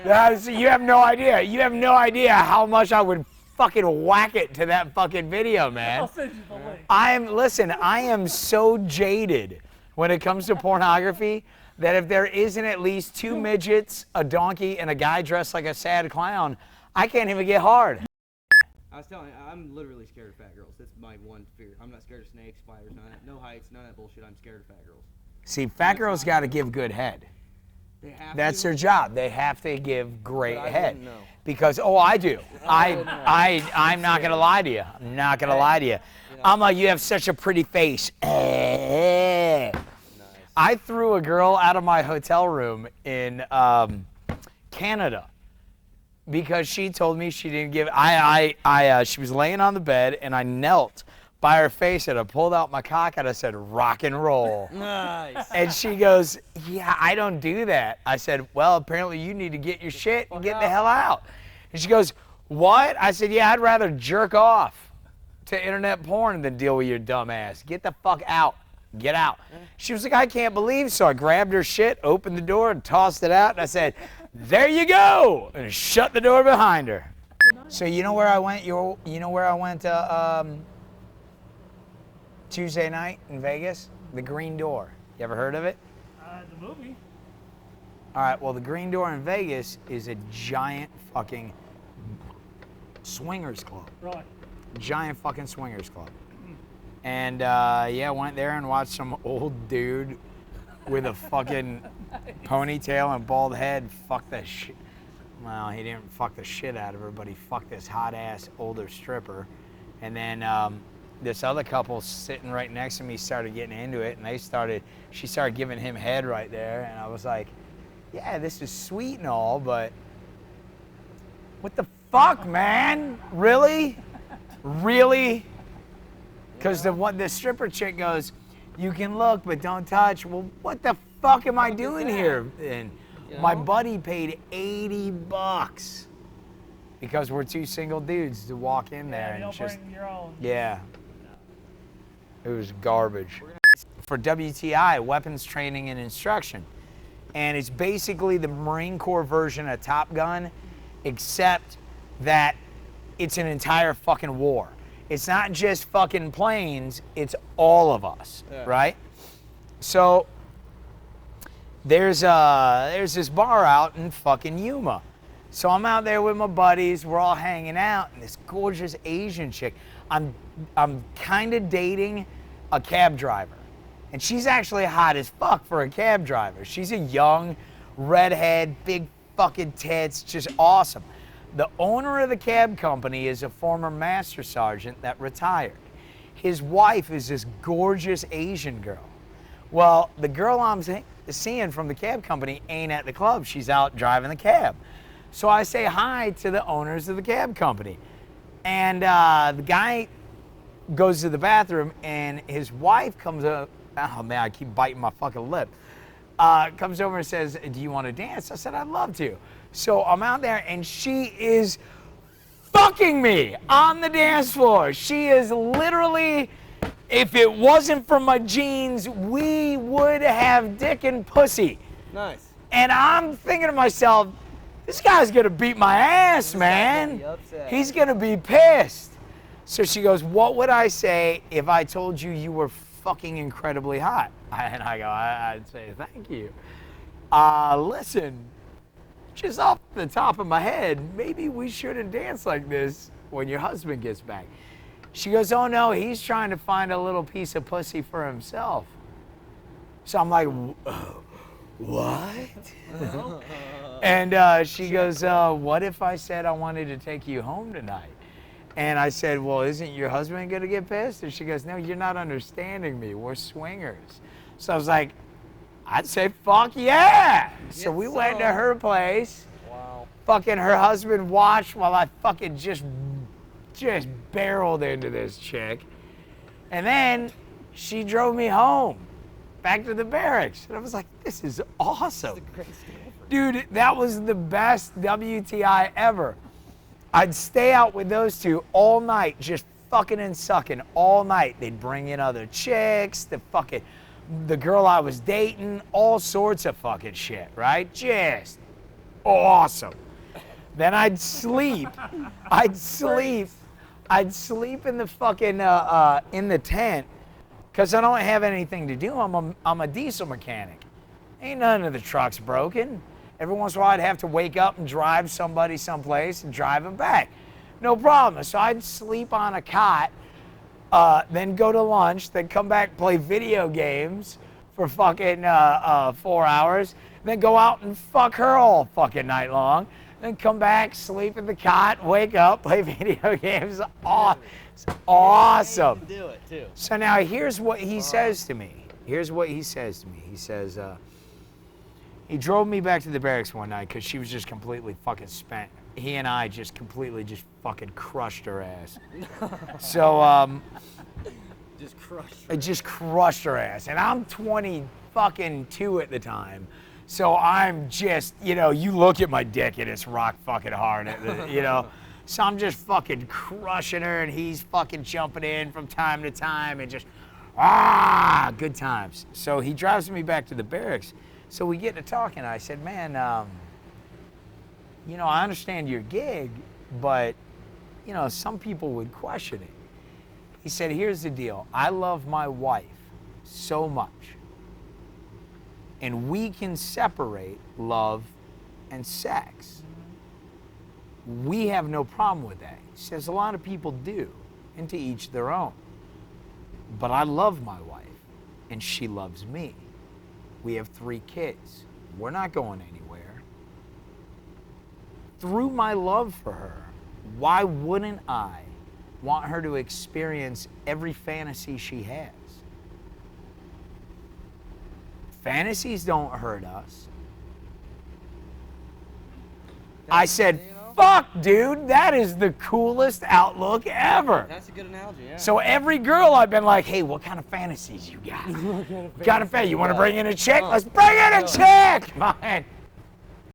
You have no idea. You have no idea how much I would fucking whack it to that fucking video, man. I'll send you the link. I am so jaded when it comes to pornography that if there isn't at least 2 midgets, a donkey, and a guy dressed like a sad clown, I can't even get hard. I was telling you, I'm literally scared of fat girls. That's my one fear. I'm not scared of snakes, spiders, none of that. No heights, none of that bullshit. I'm scared of fat girls. See, fat girls got to give good head. That's their job. They have to give great head. Because, I do. I'm not going to lie to you. I'm not going to lie to you. I'm like, you have such a pretty face. Nice. I threw a girl out of my hotel room in Canada because she told me she didn't give, she was laying on the bed and I knelt by her face and I pulled out my cock and I said, rock and roll. Nice. And she goes, yeah, I don't do that. I said, well, apparently you need to get your shit and get the hell out. And she goes, what? I said, yeah, I'd rather jerk off to internet porn than deal with your dumb ass. Get the fuck out. Get out. She was like, I can't believe. So I grabbed her shit, opened the door, and tossed it out. And I said, there you go. And shut the door behind her. So you know where I went? You know where I went Tuesday night in Vegas? The Green Door. You ever heard of it? The movie. All right, well, the Green Door in Vegas is a giant fucking swingers club. Right. Giant fucking swingers club. And, went there and watched some old dude with a fucking ponytail and bald head fuck the shit. Well, he didn't fuck the shit out of her, but he fucked this hot-ass older stripper. And then this other couple sitting right next to me started getting into it, and she started giving him head right there. And I was like, yeah, this is sweet and all, but what the fuck, man? Really? Really? Because the stripper chick goes, you can look, but don't touch. Well, what the fuck am I doing here? And my buddy paid $80 because we're 2 single dudes to walk in there. You and don't bring your own. Yeah. It was garbage. For WTI, weapons training and instruction. And it's basically the Marine Corps version of Top Gun, except that it's an entire fucking war. It's not just fucking planes, it's all of us, right? So there's this bar out in fucking Yuma. So I'm out there with my buddies, we're all hanging out, and this gorgeous Asian chick, I'm kind of dating a cab driver. And she's actually hot as fuck for a cab driver. She's a young redhead, big fucking tits, just awesome. The owner of the cab company is a former master sergeant that retired. His wife is this gorgeous Asian girl. Well, the girl I'm seeing from the cab company ain't at the club. She's out driving the cab. So I say hi to the owners of the cab company. And the guy goes to the bathroom and his wife comes up. Oh man, I keep biting my fucking lip. Comes over and says, do you want to dance? I said, I'd love to. So I'm out there and she is fucking me on the dance floor. She is literally, if it wasn't for my jeans, we would have dick and pussy. Nice. And I'm thinking to myself, this guy's gonna beat my ass, man. He's gonna be pissed. So she goes, what would I say if I told you you were fucking incredibly hot? And I go, I'd say, thank you. Listen, just off the top of my head, maybe we shouldn't dance like this when your husband gets back. She goes, oh no, he's trying to find a little piece of pussy for himself. So I'm like, what? And she goes, what if I said I wanted to take you home tonight? And I said, well, isn't your husband gonna get pissed? And she goes, no, you're not understanding me. We're swingers. So I was like, I'd say, fuck yeah. So we went to her place. Wow. Fucking her husband watched while I fucking just barreled into this chick. And then she drove me home, back to the barracks. And I was like, this is awesome. That's a great story. Dude, that was the best WTI ever. I'd stay out with those two all night, just fucking and sucking all night. They'd bring in other chicks, the girl I was dating, all sorts of fucking shit, right? Just awesome. Then I'd sleep. I'd sleep in the fucking in the tent, because I don't have anything to do. I'm a diesel mechanic. Ain't none of the trucks broken. Every once in a while I'd have to wake up and drive somebody someplace and drive them back. No problem. So I'd sleep on a cot, then go to lunch, then come back, play video games for fucking 4 hours, then go out and fuck her all fucking night long, then come back, sleep in the cot, wake up, play video games. It's awesome. Do it too. So now here's what he says to me. He says, he drove me back to the barracks one night because she was just completely fucking spent. He and I just completely just fucking crushed her ass. So, I just crushed her ass. And I'm 20 fucking 2 at the time. So I'm just, you look at my dick and it's rock fucking hard, So I'm just fucking crushing her, and he's fucking jumping in from time to time and just, good times. So he drives me back to the barracks. So we get to talking. I said, man, I understand your gig, but, some people would question it. He said, here's the deal. I love my wife so much, and we can separate love and sex. We have no problem with that. He says a lot of people do, and to each their own. But I love my wife, and she loves me. We have 3 kids. We're not going anywhere. Through my love for her, why wouldn't I want her to experience every fantasy she has? Fantasies don't hurt us. I said, fuck, dude, that is the coolest outlook ever. That's a good analogy, yeah. So every girl I've been like, hey, what kind of fantasies you got? You want to bring in a chick? Let's bring in a chick! Man.